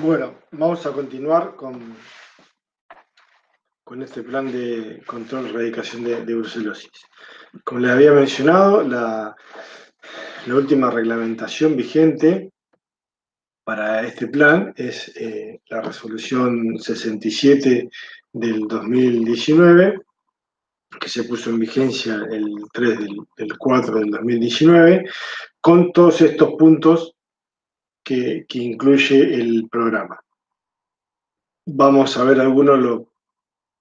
Bueno, vamos a continuar con este plan de control y erradicación de brucelosis. Como les había mencionado, la última reglamentación vigente para este plan es la resolución 67 del 2019, que se puso en vigencia el 3 del 4 del 2019, con todos estos puntos que incluye el programa. Vamos a ver algunos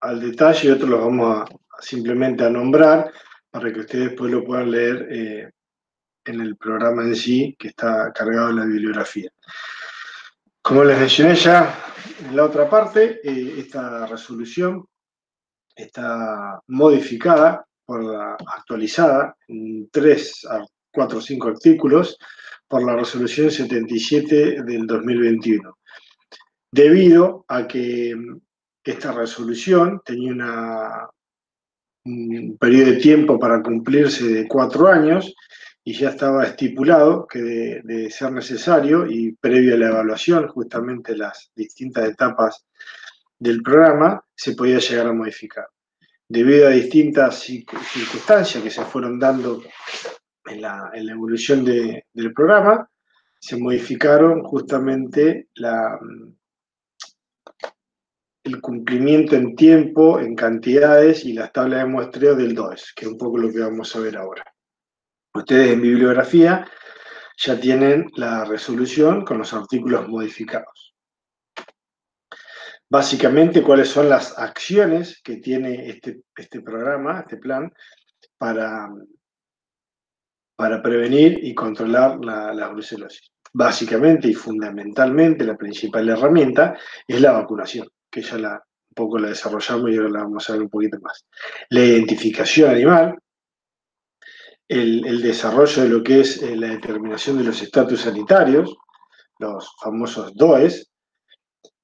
al detalle y otros los vamos simplemente a nombrar para que ustedes después lo puedan leer en el programa en sí, que está cargado en la bibliografía. Como les mencioné ya en la otra parte, esta resolución está modificada, actualizada en 4 o 5 artículos por la resolución 77 del 2021, debido a que esta resolución tenía un periodo de tiempo para cumplirse de 4 años y ya estaba estipulado que de ser necesario y previo a la evaluación, justamente las distintas etapas del programa, se podía llegar a modificar. Debido a distintas circunstancias que se fueron dando en la evolución del programa, se modificaron justamente el cumplimiento en tiempo, en cantidades y las tablas de muestreo del DOES, que es un poco lo que vamos a ver ahora. Ustedes en bibliografía ya tienen la resolución con los artículos modificados. Básicamente, ¿cuáles son las acciones que tiene este programa, este plan, para prevenir y controlar la brucelosis? Básicamente y fundamentalmente, la principal herramienta es la vacunación, que ya un poco la desarrollamos y ahora la vamos a ver un poquito más. La identificación animal, el desarrollo de lo que es la determinación de los estatus sanitarios, los famosos DOES,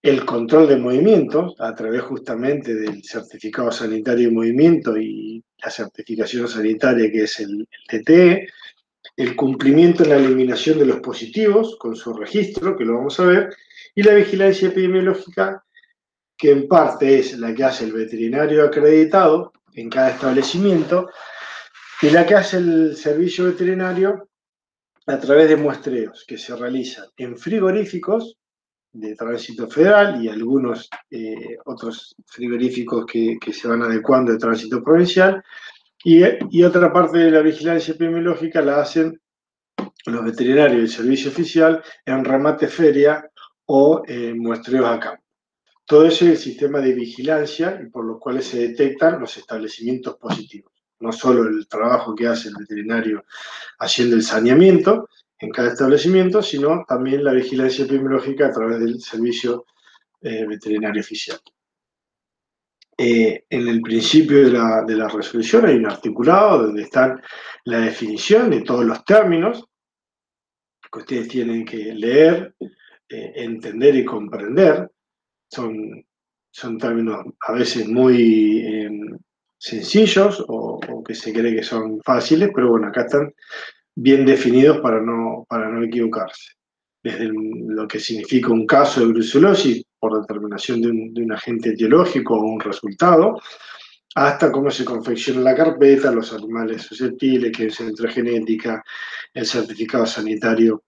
el control de movimientos a través justamente del certificado sanitario de movimiento y la certificación sanitaria que es el TTE, el cumplimiento en la eliminación de los positivos con su registro, que lo vamos a ver, y la vigilancia epidemiológica, que en parte es la que hace el veterinario acreditado en cada establecimiento y la que hace el servicio veterinario a través de muestreos que se realizan en frigoríficos de tránsito federal y algunos otros frigoríficos que se van adecuando de tránsito provincial, y otra parte de la vigilancia epidemiológica la hacen los veterinarios del servicio oficial en remate feria o muestreos a campo. Todo eso es el sistema de vigilancia y por los cuales se detectan los establecimientos positivos. No solo el trabajo que hace el veterinario haciendo el saneamiento en cada establecimiento, sino también la vigilancia epidemiológica a través del servicio veterinario oficial. En el principio de la resolución hay un articulado donde están la definición de todos los términos que ustedes tienen que leer, entender y comprender. Son términos a veces muy sencillos o que se cree que son fáciles, pero bueno, acá están bien definidos para no equivocarse. Desde lo que significa un caso de brucelosis por determinación de un agente etiológico o un resultado, hasta cómo se confecciona la carpeta, los animales susceptibles, qué es centro genética, el certificado sanitario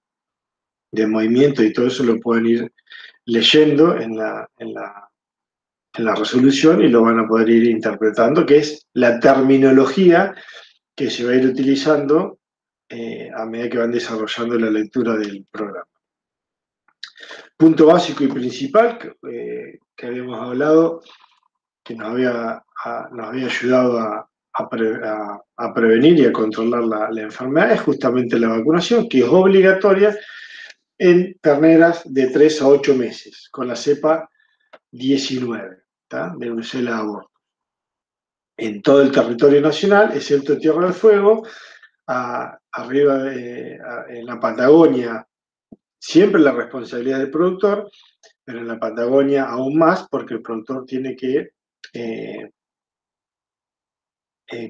de movimiento y todo eso lo pueden ir leyendo en la resolución y lo van a poder ir interpretando, que es la terminología que se va a ir utilizando a medida que van desarrollando la lectura del programa. Punto básico y principal que habíamos hablado, que nos había ayudado a prevenir y a controlar la enfermedad, es justamente la vacunación, que es obligatoria en terneras de 3 a 8 meses, con la cepa 19, de Brucella aborto. En todo el territorio nacional, excepto Tierra del Fuego, arriba en la Patagonia, siempre la responsabilidad del productor, pero en la Patagonia aún más, porque el productor tiene que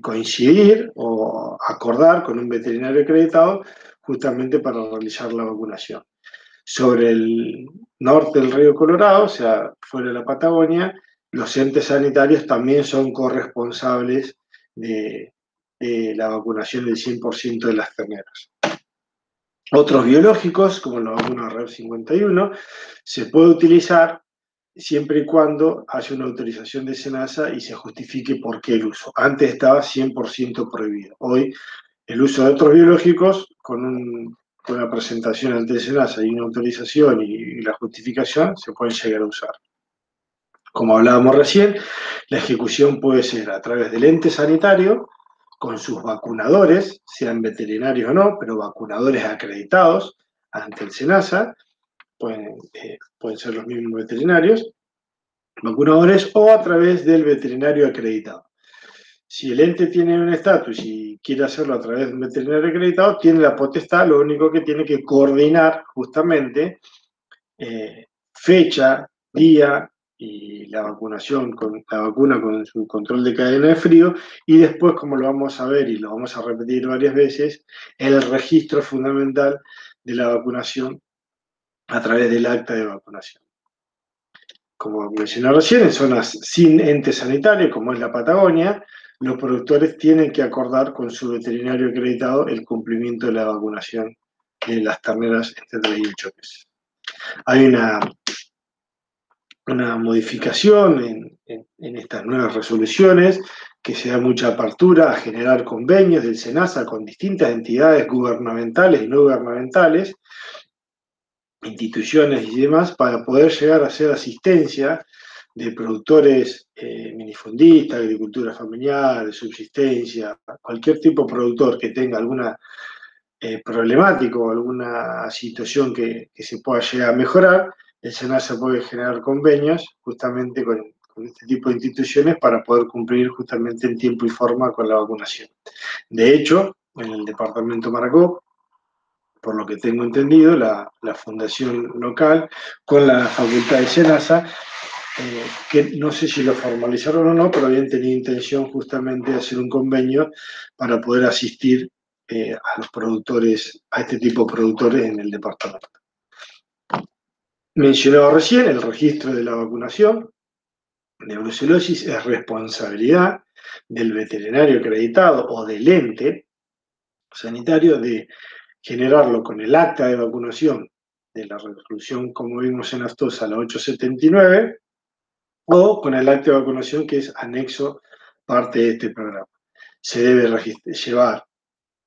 coincidir o acordar con un veterinario acreditado justamente para realizar la vacunación. Sobre el norte del río Colorado, o sea, fuera de la Patagonia, los entes sanitarios también son corresponsables de la vacunación del 100% de las terneras. Otros biológicos, como la vacuna REP 51, se puede utilizar siempre y cuando haya una autorización de SENASA y se justifique por qué el uso. Antes estaba 100% prohibido. Hoy el uso de otros biológicos con una presentación ante SENASA y una autorización y la justificación se pueden llegar a usar. Como hablábamos recién, la ejecución puede ser a través del ente sanitario, con sus vacunadores, sean veterinarios o no, pero vacunadores acreditados ante el SENASA, pueden ser los mismos veterinarios, vacunadores, o a través del veterinario acreditado. Si el ente tiene un estatus y quiere hacerlo a través de un veterinario acreditado, tiene la potestad, lo único que tiene que coordinar justamente fecha, día y la vacunación con la vacuna con su control de cadena de frío, y después, como lo vamos a ver y lo vamos a repetir varias veces, el registro fundamental de la vacunación a través del acta de vacunación. Como mencioné recién, en zonas sin ente sanitario, como es la Patagonia, los productores tienen que acordar con su veterinario acreditado el cumplimiento de la vacunación de las terneras entre 3 y 8 meses. Hay una modificación en estas nuevas resoluciones, que se da mucha apertura a generar convenios del SENASA con distintas entidades gubernamentales y no gubernamentales, instituciones y demás, para poder llegar a hacer asistencia de productores minifundistas, agricultura familiar, de subsistencia, cualquier tipo de productor que tenga alguna problemática o alguna situación que se pueda llegar a mejorar. El SENASA puede generar convenios justamente con este tipo de instituciones para poder cumplir justamente en tiempo y forma con la vacunación. De hecho, en el departamento Maracó, por lo que tengo entendido, la fundación local, con la facultad de SENASA, que no sé si lo formalizaron o no, pero habían tenido intención justamente de hacer un convenio para poder asistir a los productores, a este tipo de productores en el departamento. Mencionado recién, el registro de la vacunación de brucelosis es responsabilidad del veterinario acreditado o del ente sanitario de generarlo con el acta de vacunación de la resolución, como vimos en Aftosa, la 879, o con el acta de vacunación que es anexo parte de este programa. Se debe llevar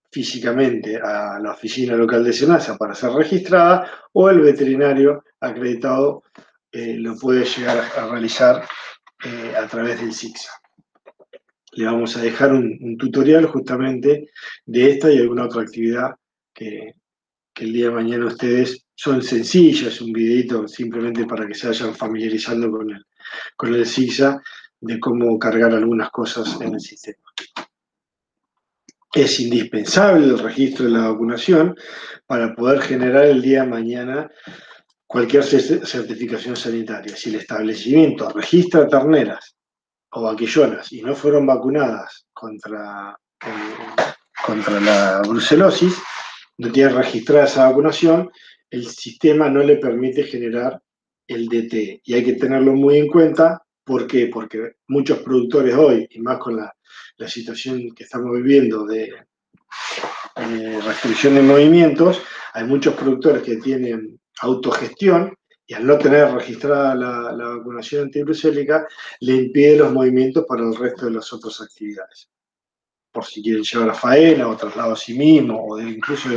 físicamente a la oficina local de SENASA para ser registrada, o el veterinario acreditado lo puede llegar a realizar a través del SICSA. Le vamos a dejar un tutorial justamente de esta y alguna otra actividad que el día de mañana ustedes son sencillas, un videito simplemente para que se vayan familiarizando con el SICSA, de cómo cargar algunas cosas en el sistema. Es indispensable el registro de la vacunación para poder generar el día de mañana cualquier certificación sanitaria. Si el establecimiento registra terneras o vaquillonas y no fueron vacunadas contra la brucelosis, no tiene registrada esa vacunación, el sistema no le permite generar el DT. Y hay que tenerlo muy en cuenta. ¿Por qué? Porque muchos productores hoy, y más con la situación que estamos viviendo de restricción de movimientos, hay muchos productores que tienen autogestión y al no tener registrada la vacunación antibrucélica, le impide los movimientos para el resto de las otras actividades. Por si quieren llevar a faena o traslado a sí mismo, o incluso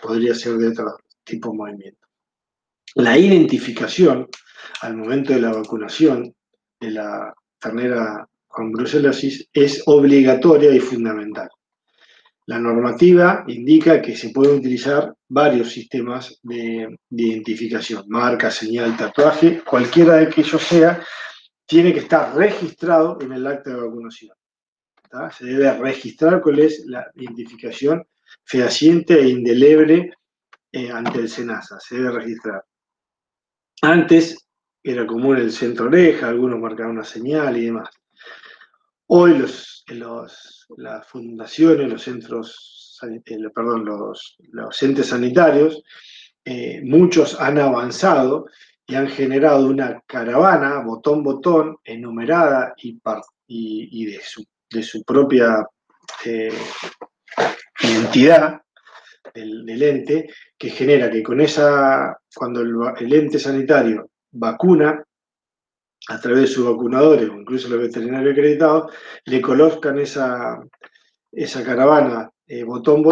podría ser de otro tipo de movimiento. La identificación al momento de la vacunación de la ternera con brucelosis es obligatoria y fundamental. La normativa indica que se pueden utilizar varios sistemas de identificación, marca, señal, tatuaje, cualquiera de que ellos sea, tiene que estar registrado en el acta de vacunación. ¿Tá? Se debe registrar cuál es la identificación fehaciente e indeleble ante el SENASA, se debe registrar. Antes era común el centro oreja, algunos marcaban una señal y demás. Hoy las fundaciones, los centros, los entes sanitarios muchos han avanzado y han generado una caravana, botón, enumerada y de su propia identidad del ente, que genera que cuando el ente sanitario vacuna, a través de sus vacunadores, o incluso los veterinarios acreditados, le colocan esa caravana botón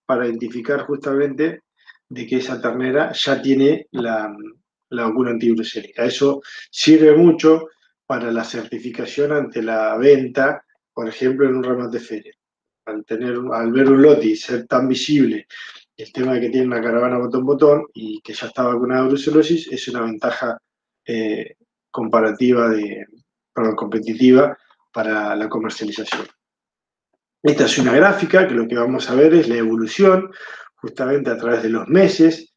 para identificar justamente de que esa ternera ya tiene la vacuna antibrucélica. Eso sirve mucho para la certificación ante la venta, por ejemplo, en un remate de feria. Al ver un lote y ser tan visible el tema de que tiene una caravana botón y que ya está vacunada de brucelosis, es una ventaja competitiva para la comercialización. Esta es una gráfica que lo que vamos a ver es la evolución justamente a través de los meses.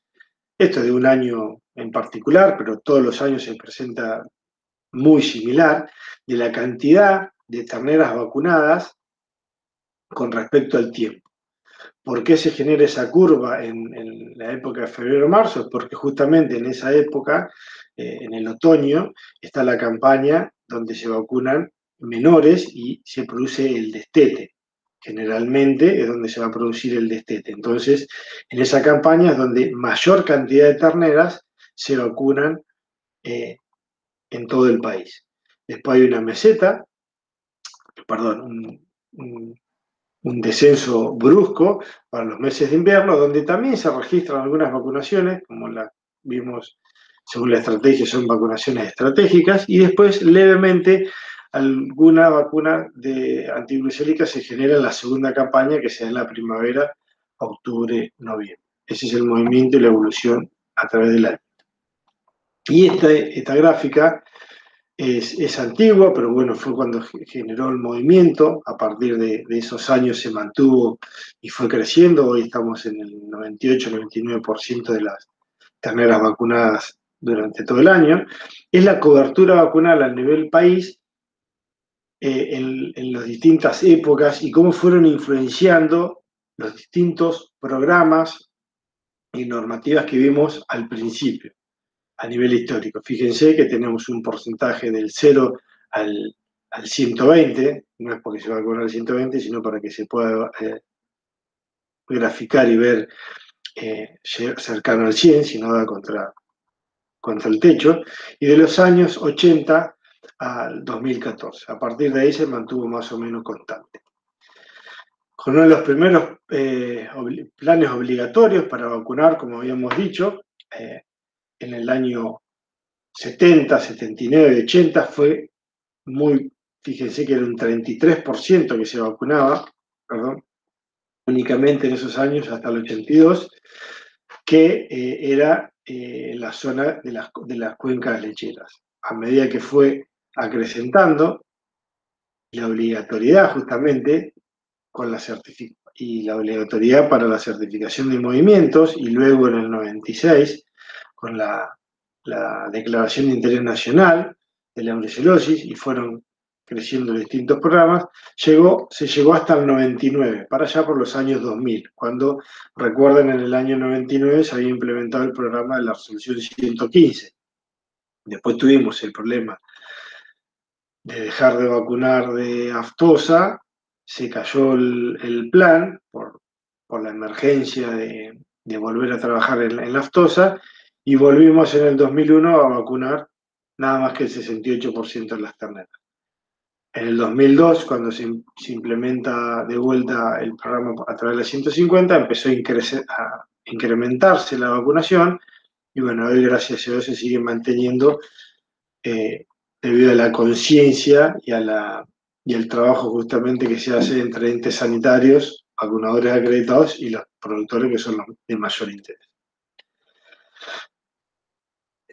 Esto es de un año en particular, pero todos los años se presenta muy similar, de la cantidad de terneras vacunadas con respecto al tiempo. ¿Por qué se genera esa curva en la época de febrero-marzo? Es porque justamente en esa época, en el otoño, está la campaña donde se vacunan menores y se produce el destete. Generalmente es donde se va a producir el destete. Entonces, en esa campaña es donde mayor cantidad de terneras se vacunan en todo el país. Después hay una meseta, perdón, un descenso brusco para los meses de invierno, donde también se registran algunas vacunaciones, como la vimos según la estrategia, son vacunaciones estratégicas, y después levemente alguna vacuna de antiglucélica se genera en la segunda campaña, que sea en la primavera, octubre, noviembre. Ese es el movimiento y la evolución a través del año. Y esta gráfica es antigua, pero bueno, fue cuando generó el movimiento. A partir de esos años se mantuvo y fue creciendo. Hoy estamos en el 98-99% de las terneras vacunadas durante todo el año. Es la cobertura vacunal a nivel país en las distintas épocas y cómo fueron influenciando los distintos programas y normativas que vimos al principio a nivel histórico. Fíjense que tenemos un porcentaje del 0 al 120, no es porque se va a cobrar el 120, sino para que se pueda graficar y ver cercano al 100, si no da contra el techo, y de los años 80 al 2014. A partir de ahí se mantuvo más o menos constante. Con uno de los primeros planes obligatorios para vacunar, como habíamos dicho, en el año 70, 79 y 80 fue fíjense que era un 33% que se vacunaba, únicamente en esos años hasta el 82, que era la zona de las cuencas lecheras. A medida que fue acrecentando la obligatoriedad justamente y la obligatoriedad para la certificación de movimientos, y luego en el 96 con la Declaración de Interés Nacional de la brucelosis, y fueron creciendo distintos programas, se llegó hasta el 99, para allá por los años 2000, cuando, recuerden, en el año 99 se había implementado el programa de la resolución 115. Después tuvimos el problema de dejar de vacunar de aftosa, se cayó el plan por la emergencia de volver a trabajar en la aftosa, y volvimos en el 2001 a vacunar nada más que el 68% de las terneras. En el 2002, cuando se implementa de vuelta el programa a través de la 150, empezó a incrementarse la vacunación, y bueno, hoy gracias a Dios se sigue manteniendo debido a la conciencia y al trabajo justamente que se hace entre entes sanitarios, vacunadores acreditados y los productores, que son los de mayor interés.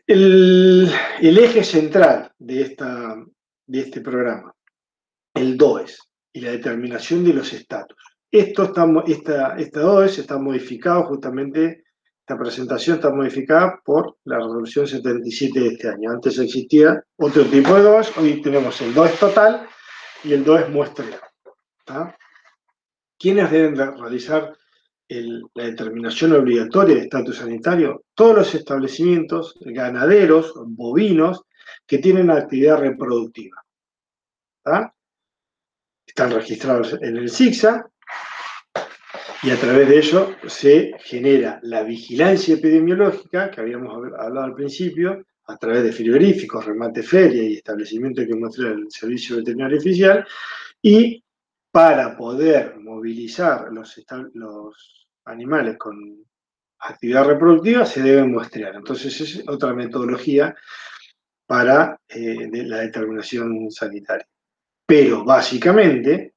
El eje central de este programa, el DOES y la determinación de los estatus. Esta DOES está modificado justamente, esta presentación está modificada por la resolución 77 de este año. Antes existía otro tipo de DOES, hoy tenemos el DOES total y el DOES muestreo. ¿Quiénes deben realizar la determinación obligatoria de estatus sanitario, todos los establecimientos ganaderos, bovinos, que tienen actividad reproductiva. ¿Tá? Están registrados en el SICSA y a través de ello se genera la vigilancia epidemiológica, que habíamos hablado al principio, a través de frigoríficos, remate feria y establecimientos que muestra el Servicio Veterinario Oficial, y para poder movilizar los animales con actividad reproductiva se deben muestrear. Entonces es otra metodología para la determinación sanitaria. Pero básicamente,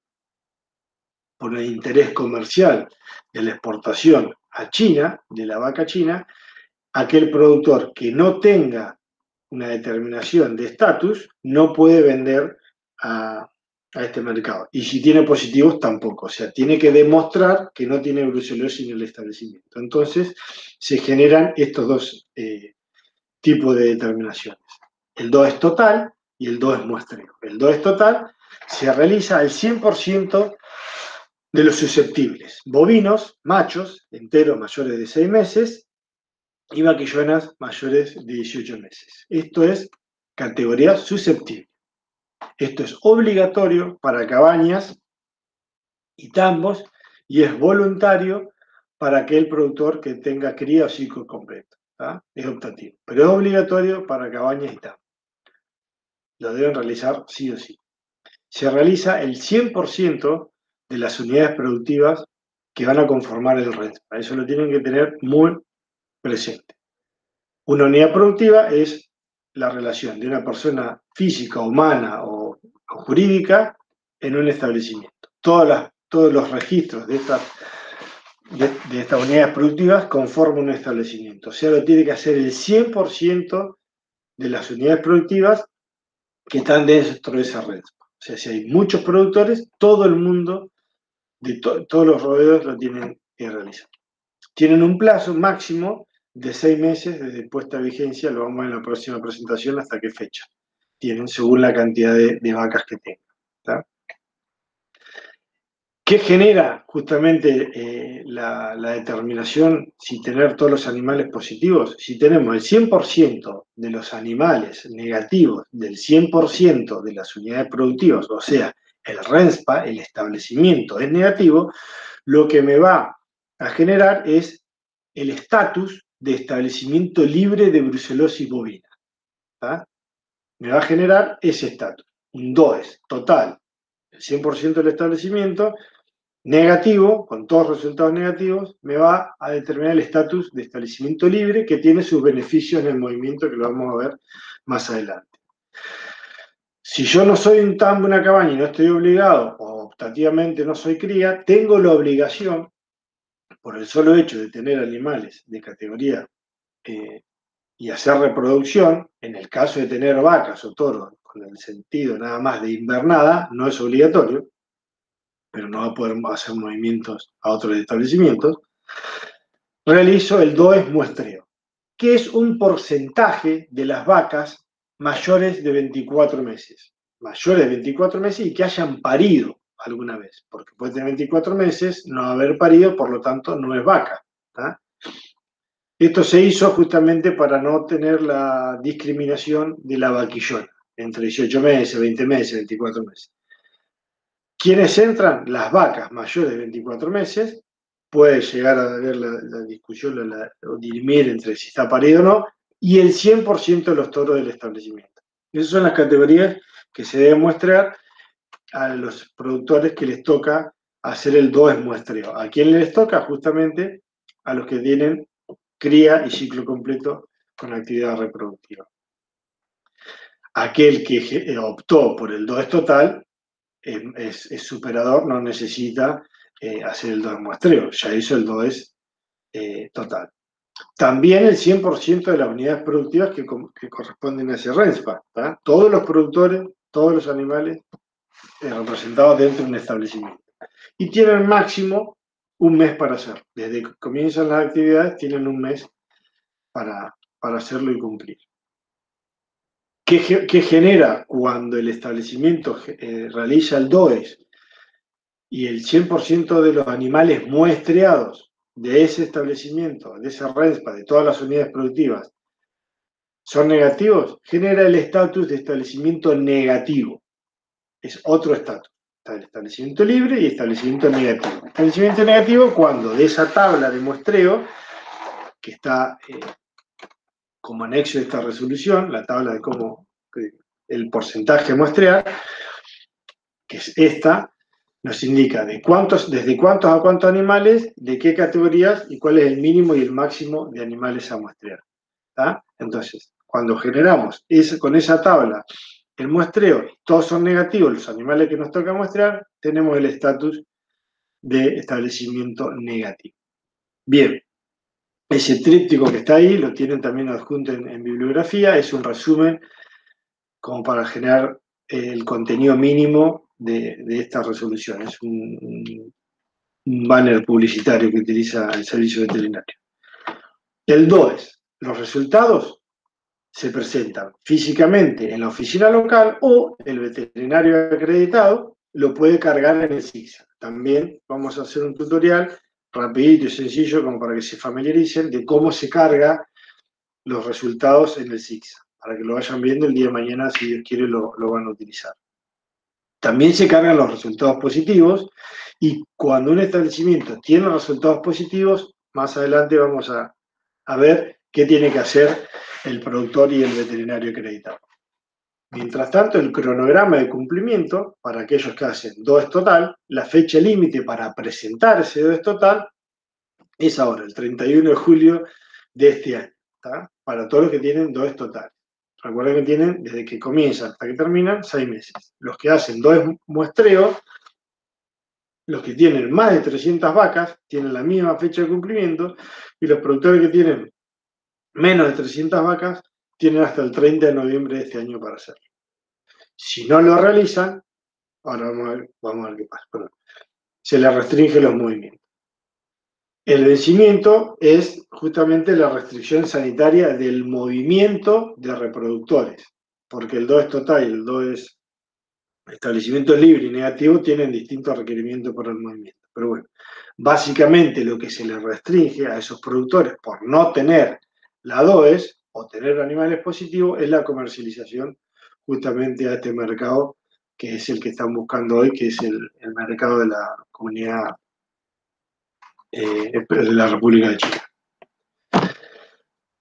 por el interés comercial de la exportación a China, de la vaca china, aquel productor que no tenga una determinación de estatus no puede vender a este mercado. Y si tiene positivos, tampoco. O sea, tiene que demostrar que no tiene brucelosis en el establecimiento. Entonces, se generan estos dos tipos de determinaciones. El DOES total y el DOES muestreo. El DOES total se realiza al 100% de los susceptibles. Bovinos, machos, enteros mayores de 6 meses, y vaquillonas mayores de 18 meses. Esto es categoría susceptible. Esto es obligatorio para cabañas y tambos y es voluntario para aquel productor que tenga cría o ciclo completo. ¿Tá? Es optativo, pero es obligatorio para cabañas y tambos. Lo deben realizar sí o sí. Se realiza el 100% de las unidades productivas que van a conformar el RENSPA. Eso lo tienen que tener muy presente. Una unidad productiva es la relación de una persona física, humana o jurídica en un establecimiento. Todos los registros de estas unidades productivas conforman un establecimiento. O sea, lo tiene que hacer el 100% de las unidades productivas que están dentro de esa red. O sea, si hay muchos productores, todo el mundo, todos los roedores lo tienen que realizar. Tienen un plazo máximo de 6 meses desde puesta a vigencia, lo vamos a ver en la próxima presentación, hasta qué fecha tienen, según la cantidad de vacas que tengan. ¿Tá? ¿Qué genera justamente la determinación si tener todos los animales positivos? Si tenemos el 100% de los animales negativos del 100% de las unidades productivas, o sea, el RENSPA, el establecimiento es negativo, lo que me va a generar es el estatus de establecimiento libre de brucelosis bovina. ¿Tá? Me va a generar ese estatus, un DOES total, el 100% del establecimiento, negativo, con todos los resultados negativos, me va a determinar el estatus de establecimiento libre que tiene sus beneficios en el movimiento, que lo vamos a ver más adelante. Si yo no soy un tambo, una cabaña y no estoy obligado, o optativamente no soy cría, tengo la obligación, por el solo hecho de tener animales de categoría y hacer reproducción, en el caso de tener vacas o toros, con el sentido nada más de invernada, no es obligatorio, pero no va a poder hacer movimientos a otros establecimientos, realizo el DOES muestreo, que es un porcentaje de las vacas mayores de 24 meses. Mayores de 24 meses y que hayan parido alguna vez, porque puede tener 24 meses, no haber parido, por lo tanto no es vaca. ¿Tá? Esto se hizo justamente para no tener la discriminación de la vaquillona, entre 18 meses, 20 meses, 24 meses. ¿Quiénes entran? Las vacas mayores de 24 meses, puede llegar a haber la discusión o dirimir entre si está parido o no, y el 100% de los toros del establecimiento. Esas son las categorías que se deben muestrear a los productores que les toca hacer el DOES muestreo. ¿A quién les toca? Justamente a los que tienen cría y ciclo completo con actividad reproductiva. Aquel que optó por el DOES total es superador, no necesita hacer el DOES muestreo, ya hizo el DOES total. También el 100% de las unidades productivas que corresponden a ese RENSPA. ¿Tá? Todos los productores, todos los animales representados dentro de un establecimiento. Y tienen máximo un mes para hacerlo. Desde que comienzan las actividades tienen un mes para hacerlo y cumplir. ¿Qué genera cuando el establecimiento realiza el DOES y el 100% de los animales muestreados de ese establecimiento, de ese RENSPA, de todas las unidades productivas, son negativos, genera el estatus de establecimiento negativo. Es otro estatus. Está el establecimiento libre y establecimiento negativo. Establecimiento negativo cuando de esa tabla de muestreo, que está como anexo de esta resolución, la tabla de cómo el porcentaje a muestrear, que es esta, nos indica desde cuántos a cuántos animales, de qué categorías y cuál es el mínimo y el máximo de animales a muestrear. ¿Tá? Entonces, cuando generamos con esa tabla el muestreo, todos son negativos los animales que nos toca muestrear, tenemos el estatus de establecimiento negativo. Bien, ese tríptico que está ahí, lo tienen también adjunto en bibliografía, es un resumen como para generar el contenido mínimo de esta resolución. Es un banner publicitario que utiliza el servicio veterinario. El DOES, los resultados se presentan físicamente en la oficina local o el veterinario acreditado lo puede cargar en el SIGSA. También vamos a hacer un tutorial rapidito y sencillo como para que se familiaricen de cómo se carga los resultados en el SIGSA, para que lo vayan viendo el día de mañana, si Dios quiere lo van a utilizar. También se cargan los resultados positivos y cuando un establecimiento tiene resultados positivos, más adelante vamos a ver qué tiene que hacer el productor y el veterinario acreditado. Mientras tanto, el cronograma de cumplimiento, para aquellos que hacen DOES total, la fecha límite para presentar ese DOES total es ahora, el 31 de julio de este año, ¿tá? Para todos los que tienen DOES total. Recuerden que tienen, desde que comienzan hasta que terminan, 6 meses. Los que hacen DOES muestreo, los que tienen más de 300 vacas, tienen la misma fecha de cumplimiento, y los productores que tienen menos de 300 vacas, tienen hasta el 30 de noviembre de este año para hacerlo. Si no lo realizan, ahora vamos a ver qué pasa. Perdón, se les restringe los movimientos. El vencimiento es justamente la restricción sanitaria del movimiento de reproductores, porque el DOES total y el DOES establecimiento libre y negativo tienen distintos requerimientos para el movimiento. Pero bueno, básicamente lo que se les restringe a esos productores por no tener la DOES o tener animales positivos es la comercialización justamente a este mercado que es el que están buscando hoy, que es el mercado de la comunidad de la República de China.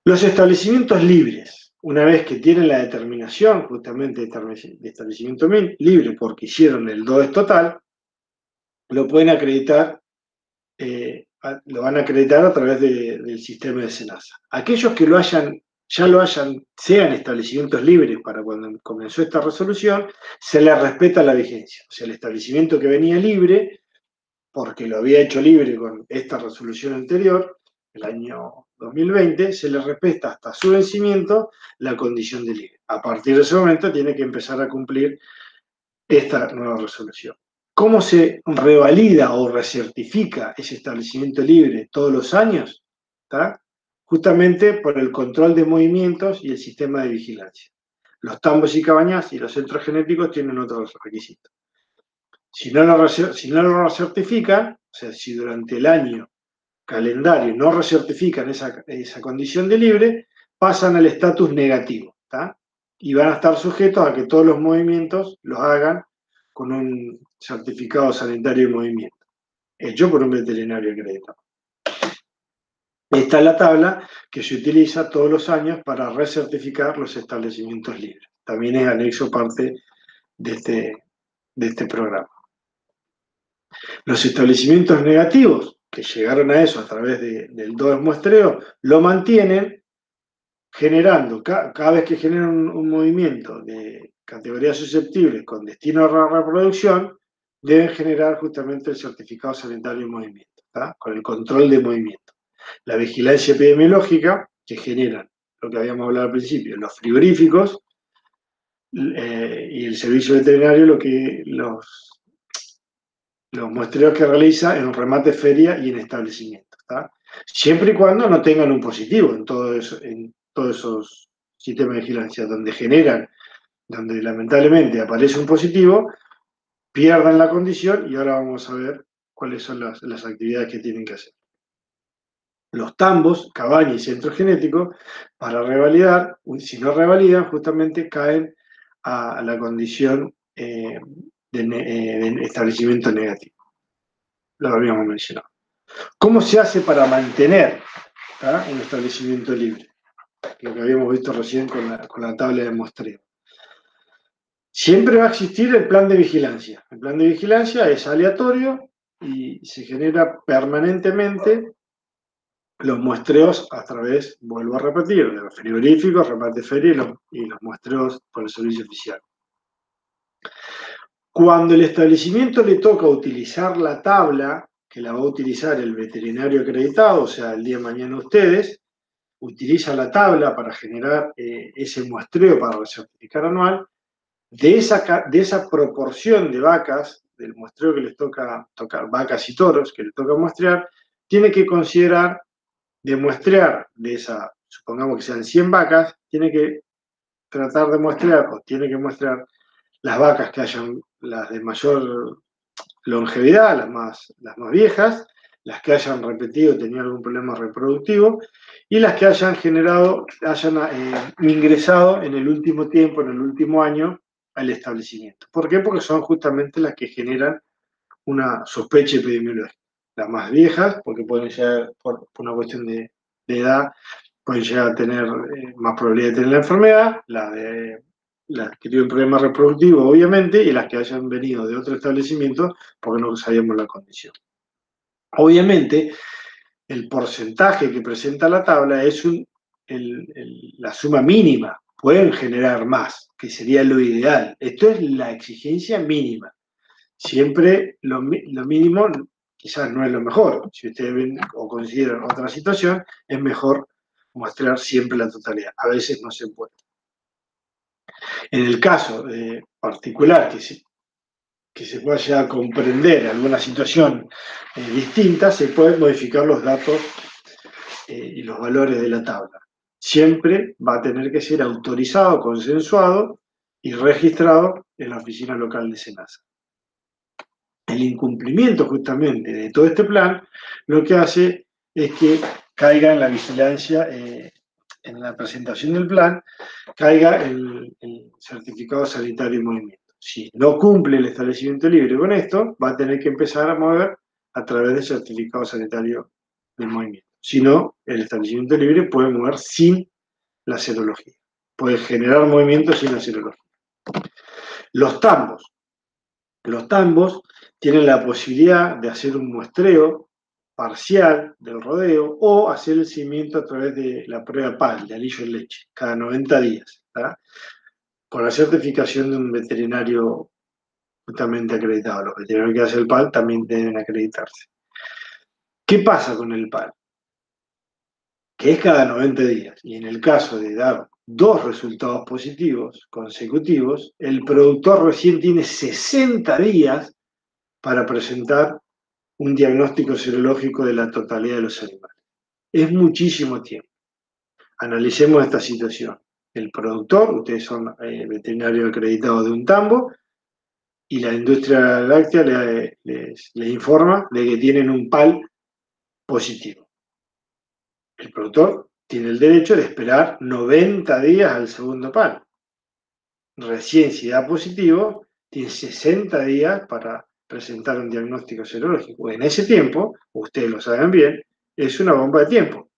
Los establecimientos libres, una vez que tienen la determinación justamente de establecimiento libre porque hicieron el DOES total, lo pueden acreditar, lo van a acreditar a través del sistema de SENASA. Aquellos que sean establecimientos libres para cuando comenzó esta resolución, se les respeta la vigencia. O sea, el establecimiento que venía libre, porque lo había hecho libre con esta resolución anterior, el año 2020, se le respeta hasta su vencimiento la condición de libre. A partir de ese momento tiene que empezar a cumplir esta nueva resolución. ¿Cómo se revalida o recertifica ese establecimiento libre todos los años? ¿Tá? Justamente por el control de movimientos y el sistema de vigilancia. Los tambos y cabañas y los centros genéticos tienen otros requisitos. Si no lo recertifican, o sea, si durante el año calendario no recertifican esa condición de libre, pasan al estatus negativo, ¿tá? Y van a estar sujetos a que todos los movimientos los hagan con un certificado sanitario de movimiento, hecho por un veterinario acreditado. Esta es la tabla que se utiliza todos los años para recertificar los establecimientos libres. También es anexo parte de este programa. Los establecimientos negativos, que llegaron a eso a través del DOES muestreo, lo mantienen generando, cada vez que generan un movimiento de categorías susceptibles con destino a la reproducción, deben generar justamente el certificado sanitario de movimiento, ¿tá? Con el control de movimiento. La vigilancia epidemiológica, que generan lo que habíamos hablado al principio, los frigoríficos y el servicio veterinario, los muestreos que realiza en remate, feria y en establecimientos, ¿tá? Siempre y cuando no tengan un positivo en todos esos sistemas de vigilancia, donde lamentablemente aparece un positivo, pierdan la condición y ahora vamos a ver cuáles son las actividades que tienen que hacer. Los tambos, cabañas y centros genéticos, para revalidar, si no revalidan, justamente caen a la condición de establecimiento negativo. Lo habíamos mencionado. ¿Cómo se hace para mantener un establecimiento libre? Que lo que habíamos visto recién con la tabla de muestreo. Siempre va a existir el plan de vigilancia. El plan de vigilancia es aleatorio y se genera permanentemente los muestreos a través, vuelvo a repetir, de los frigoríficos, remate feria y los muestreos por el servicio oficial. Cuando el establecimiento le toca utilizar la tabla, que la va a utilizar el veterinario acreditado, o sea, el día de mañana ustedes, utiliza la tabla para generar ese muestreo para recertificar anual, de esa proporción de vacas, del muestreo que les toca vacas y toros, que les toca muestrear, tiene que considerar de muestrear de esa, supongamos que sean 100 vacas, tiene que tratar de muestrear, o tiene que muestrear las vacas que hayan, las de mayor longevidad, las más viejas, las que hayan repetido, tenido algún problema reproductivo, y las que hayan ingresado en el último tiempo, en el último año, al establecimiento. ¿Por qué? Porque son justamente las que generan una sospecha epidemiológica. Las más viejas, porque pueden ser, por una cuestión de edad, pueden llegar a tener más probabilidad de tener la enfermedad, las que tienen problemas reproductivos, obviamente, y las que hayan venido de otro establecimiento porque no sabíamos la condición. Obviamente, el porcentaje que presenta la tabla es la suma mínima. Pueden generar más, que sería lo ideal. Esto es la exigencia mínima. Siempre lo mínimo quizás no es lo mejor. Si ustedes ven o consideran otra situación, es mejor mostrar siempre la totalidad. A veces no se puede. En el caso particular que se pueda llegar a comprender alguna situación distinta, se pueden modificar los datos y los valores de la tabla. Siempre va a tener que ser autorizado, consensuado y registrado en la oficina local de SENASA. El incumplimiento justamente de todo este plan lo que hace es que caiga en la vigilancia, en la presentación del plan, caiga el certificado sanitario en movimiento. Si no cumple el establecimiento libre con esto, va a tener que empezar a mover a través del certificado sanitario del movimiento. Si no, el establecimiento libre puede mover sin la serología. Puede generar movimiento sin la serología. Los tambos. Los tambos tienen la posibilidad de hacer un muestreo parcial del rodeo o hacer el seguimiento a través de la prueba PAL, de anillo en leche, cada 90 días, ¿tá? Con la certificación de un veterinario justamente acreditado. Los veterinarios que hacen el PAL también deben acreditarse. ¿Qué pasa con el PAL? Que es cada 90 días. Y en el caso de dar 2 resultados positivos consecutivos, el productor recién tiene 60 días para presentar un diagnóstico serológico de la totalidad de los animales. Es muchísimo tiempo. Analicemos esta situación. El productor, ustedes son veterinarios acreditados de un tambo, y la industria láctea les informa de que tienen un PAL positivo. El productor tiene el derecho de esperar 90 días al segundo PAL. Recién, si da positivo, tiene 60 días para presentar un diagnóstico serológico. En ese tiempo, ustedes lo saben bien, es una bomba de tiempo.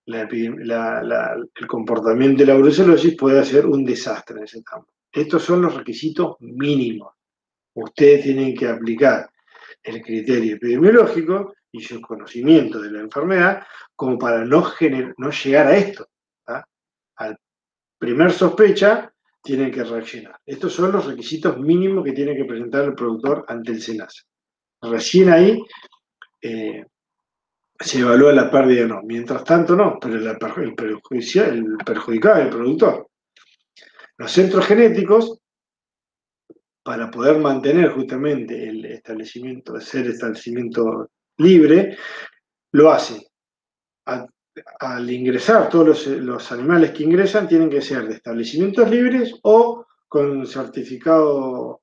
El comportamiento de la brucelosis puede ser un desastre en ese campo. Estos son los requisitos mínimos. Ustedes tienen que aplicar el criterio epidemiológico y su conocimiento de la enfermedad como para no llegar a esto. ¿Tá? Al primer sospecha, tienen que reaccionar. Estos son los requisitos mínimos que tiene que presentar el productor ante el SENASA. Recién ahí se evalúa la pérdida o no. Mientras tanto, no, pero el perjudicado es el productor. Los centros genéticos, para poder mantener justamente el establecimiento, ser establecimiento libre, lo hacen. Al ingresar, todos los animales que ingresan tienen que ser de establecimientos libres o con certificado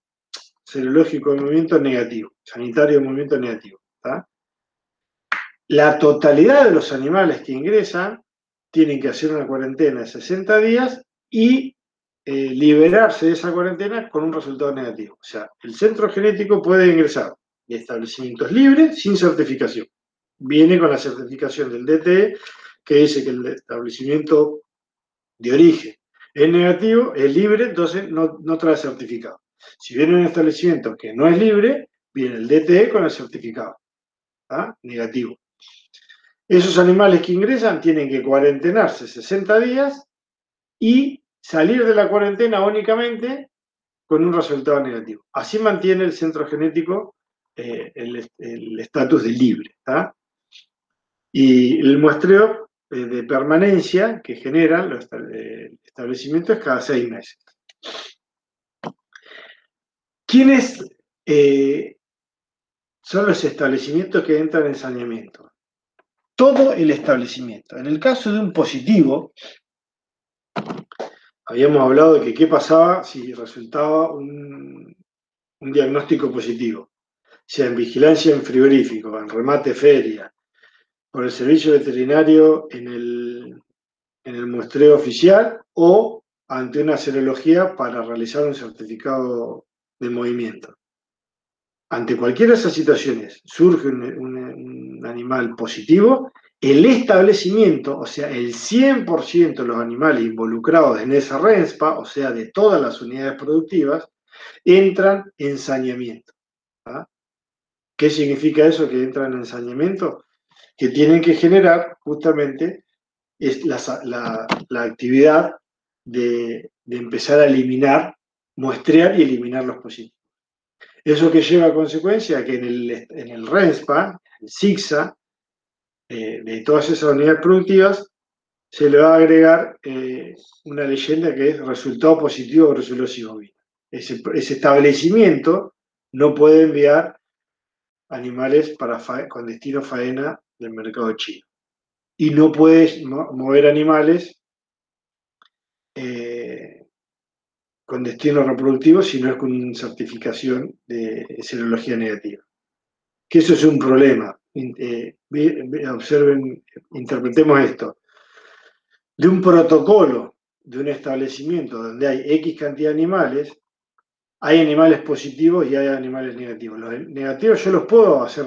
serológico de movimiento negativo, sanitario de movimiento negativo. ¿Tá? La totalidad de los animales que ingresan tienen que hacer una cuarentena de 60 días y liberarse de esa cuarentena con un resultado negativo. O sea, el centro genético puede ingresar de establecimientos libres sin certificación. Viene con la certificación del DTE que dice que el establecimiento de origen es negativo, es libre, entonces no trae certificado. Si viene un establecimiento que no es libre, viene el DTE con el certificado, ¿ah? Negativo. Esos animales que ingresan tienen que cuarentenarse 60 días y salir de la cuarentena únicamente con un resultado negativo. Así mantiene el centro genético el estatus de libre. ¿Tá? Y el muestreo de permanencia que generan los establecimientos es cada 6 meses. ¿Quiénes son los establecimientos que entran en saneamiento? Todo el establecimiento. En el caso de un positivo, habíamos hablado de que qué pasaba si resultaba un diagnóstico positivo, sea en vigilancia en frigorífico, en remate feria, por el servicio veterinario en el muestreo oficial o ante una serología para realizar un certificado de movimiento. Ante cualquiera de esas situaciones surge un animal positivo, el establecimiento, o sea, el 100% de los animales involucrados en esa RENSPA, o sea, de todas las unidades productivas, entran en saneamiento. ¿Ah? ¿Qué significa eso que entran en saneamiento? Que tienen que generar justamente la actividad de empezar a eliminar, muestrear y eliminar los positivos. Eso que lleva a consecuencia que en el RENSPA, el SIGSA, de todas esas unidades productivas, se le va a agregar una leyenda que es resultado positivo de brucelosis bovina. Ese establecimiento no puede enviar animales con destino faena del mercado chino. Y no puede mover animales con destino reproductivo si no es con certificación de serología negativa. Que eso es un problema. Observen, interpretemos esto. De un protocolo de un establecimiento donde hay X cantidad de animales, hay animales positivos y hay animales negativos. Los negativos yo los puedo hacer,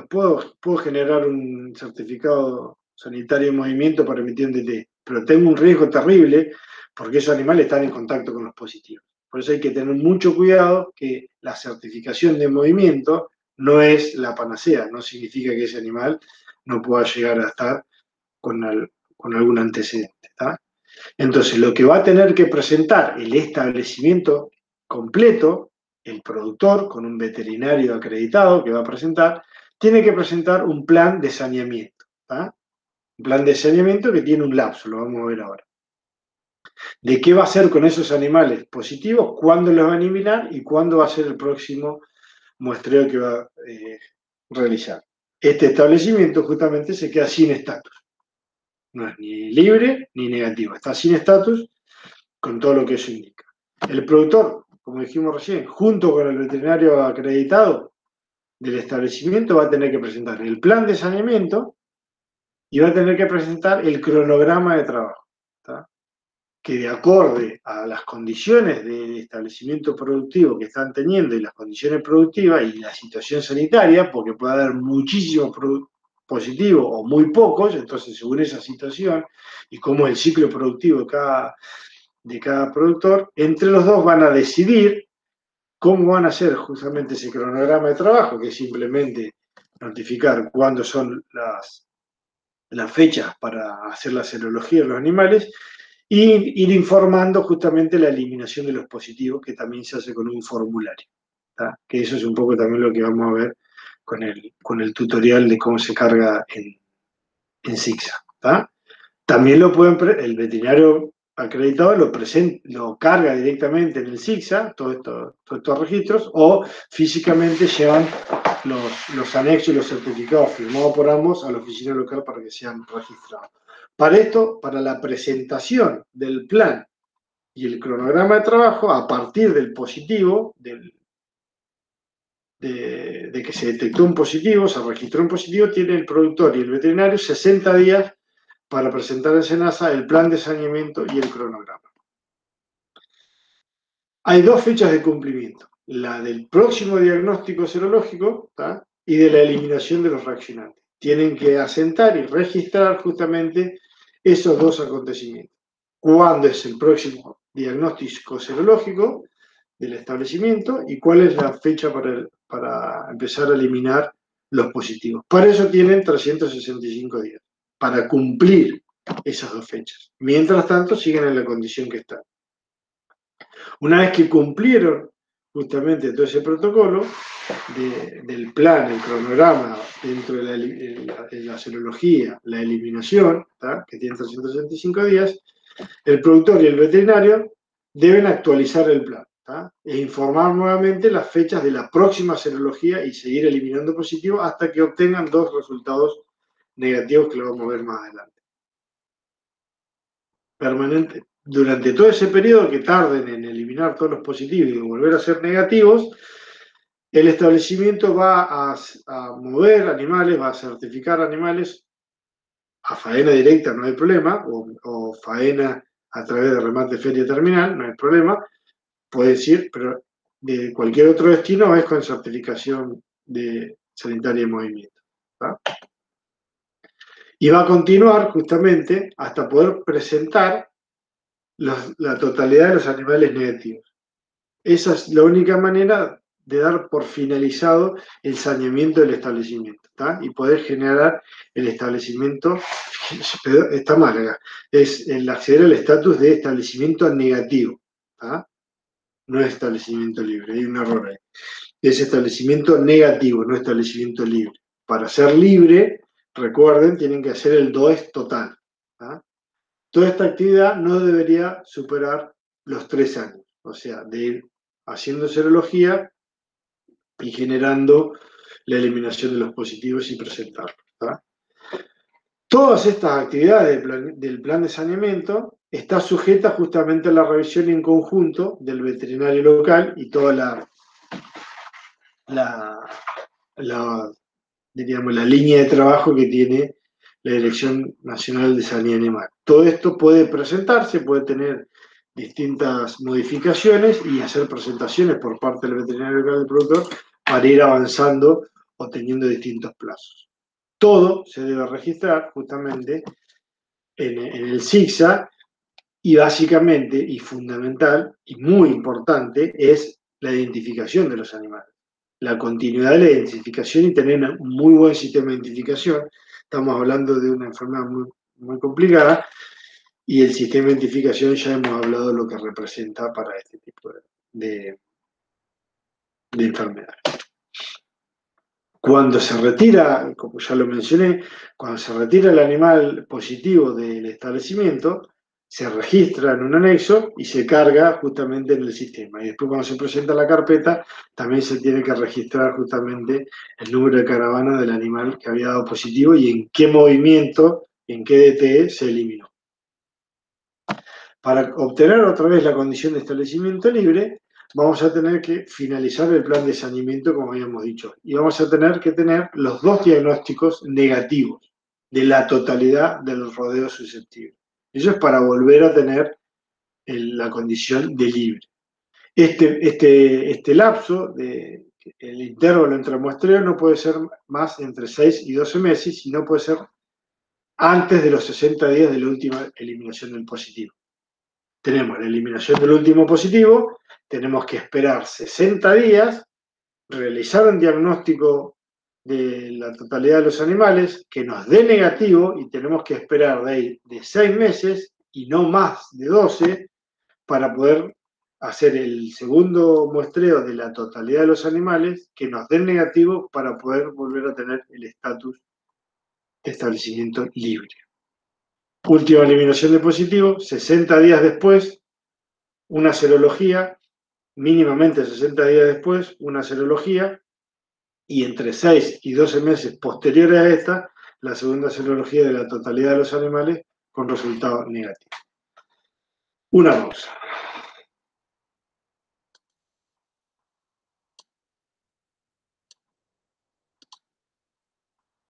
puedo generar un certificado sanitario de movimiento para emitir un DT, pero tengo un riesgo terrible porque esos animales están en contacto con los positivos. Por eso hay que tener mucho cuidado que la certificación de movimiento no es la panacea, no significa que ese animal no pueda llegar a estar con algún antecedente. ¿Tá? Entonces, lo que va a tener que presentar el establecimiento completo, el productor con un veterinario acreditado que va a presentar, tiene que presentar un plan de saneamiento. ¿Tá? Un plan de saneamiento que tiene un lapso, lo vamos a ver ahora. De qué va a hacer con esos animales positivos, cuándo los va a eliminar y cuándo va a ser el próximo muestreo que va a realizar. Este establecimiento justamente se queda sin estatus. No es ni libre ni negativo, está sin estatus con todo lo que eso indica. El productor, como dijimos recién, junto con el veterinario acreditado del establecimiento va a tener que presentar el plan de saneamiento y va a tener que presentar el cronograma de trabajo, ¿tá? Que de acorde a las condiciones del establecimiento productivo que están teniendo y las condiciones productivas y la situación sanitaria, porque puede haber muchísimos positivos o muy pocos, entonces según esa situación y cómo es el ciclo productivo de cada productor, entre los dos van a decidir cómo van a hacer justamente ese cronograma de trabajo, que es simplemente notificar cuándo son las fechas para hacer la serología de los animales y ir informando justamente la eliminación de los positivos, que también se hace con un formulario. ¿Tá? Que eso es un poco también lo que vamos a ver con el tutorial de cómo se carga en SIGSA. ¿Tá? También el veterinario acreditado lo carga directamente en el SIGSA, todos estos registros, o físicamente llevan los anexos y los certificados firmados por ambos a la oficina local para que sean registrados. Para esto, para la presentación del plan y el cronograma de trabajo, a partir del positivo, del de que se detectó un positivo, se registró un positivo, tiene el productor y el veterinario 60 días para presentar en SENASA el plan de saneamiento y el cronograma. Hay dos fechas de cumplimiento, la del próximo diagnóstico serológico, ¿tá?, y de la eliminación de los reaccionantes. Tienen que asentar y registrar justamente esos dos acontecimientos. ¿Cuándo es el próximo diagnóstico serológico del establecimiento y cuál es la fecha para empezar a eliminar los positivos? Para eso tienen 365 días, para cumplir esas dos fechas. Mientras tanto, siguen en la condición que están. Una vez que cumplieron justamente todo ese protocolo del plan, el cronograma dentro de la serología, la eliminación, ¿tá?, que tiene 365 días, el productor y el veterinario deben actualizar el plan, ¿tá?, e informar nuevamente las fechas de la próxima serología y seguir eliminando positivos hasta que obtengan dos resultados negativos que lo vamos a ver más adelante. Permanente. Durante todo ese periodo que tarden en eliminar todos los positivos y volver a ser negativos, el establecimiento va a mover animales, va a certificar animales a faena directa, no hay problema, o faena a través de remate feria terminal, no hay problema, puede decir, pero de cualquier otro destino es con certificación de sanitaria de movimiento, ¿tá? Y va a continuar justamente hasta poder presentar la totalidad de los animales negativos. Esa es la única manera de dar por finalizado el saneamiento del establecimiento, ¿tá?, y poder generar el establecimiento, está mal acá, es el acceder al estatus de establecimiento negativo, ¿tá?, no es establecimiento libre, hay un error ahí. Es establecimiento negativo, no establecimiento libre. Para ser libre, recuerden, tienen que hacer el DOES total, ¿tá? Toda esta actividad no debería superar los 3 años, o sea, de ir haciendo serología y generando la eliminación de los positivos y presentarlos, ¿tá? Todas estas actividades del plan de saneamiento está sujeta justamente a la revisión en conjunto del veterinario local y toda diríamos, la línea de trabajo que tiene la Dirección Nacional de Sanidad Animal. Todo esto puede presentarse, puede tener distintas modificaciones y hacer presentaciones por parte del veterinario local del productor para ir avanzando o teniendo distintos plazos. Todo se debe registrar justamente en el SIGSA y básicamente y fundamental y muy importante es la identificación de los animales, la continuidad de la identificación y tener un muy buen sistema de identificación. Estamos hablando de una enfermedad muy, muy complicada y el sistema de identificación ya hemos hablado de lo que representa para este tipo de enfermedades. Cuando se retira, como ya lo mencioné, cuando se retira el animal positivo del establecimiento, se registra en un anexo y se carga justamente en el sistema. Y después cuando se presenta la carpeta, también se tiene que registrar justamente el número de caravana del animal que había dado positivo y en qué movimiento, en qué DTE se eliminó. Para obtener otra vez la condición de establecimiento libre, vamos a tener que finalizar el plan de saneamiento, como habíamos dicho, y vamos a tener que tener los dos diagnósticos negativos de la totalidad del rodeo susceptible. Eso es para volver a tener la condición de libre. Este lapso, el intervalo entre muestreo no puede ser más entre 6 y 12 meses y no puede ser antes de los 60 días de la última eliminación del positivo. Tenemos la eliminación del último positivo, tenemos que esperar 60 días, realizar un diagnóstico de la totalidad de los animales que nos dé negativo y tenemos que esperar de 6 meses y no más de 12 para poder hacer el segundo muestreo de la totalidad de los animales que nos den negativo para poder volver a tener el estatus de establecimiento libre. Última eliminación de positivo, 60 días después, una serología, mínimamente 60 días después, una serología, y entre 6 y 12 meses posteriores a esta, la segunda serología de la totalidad de los animales con resultado negativo. Una pausa.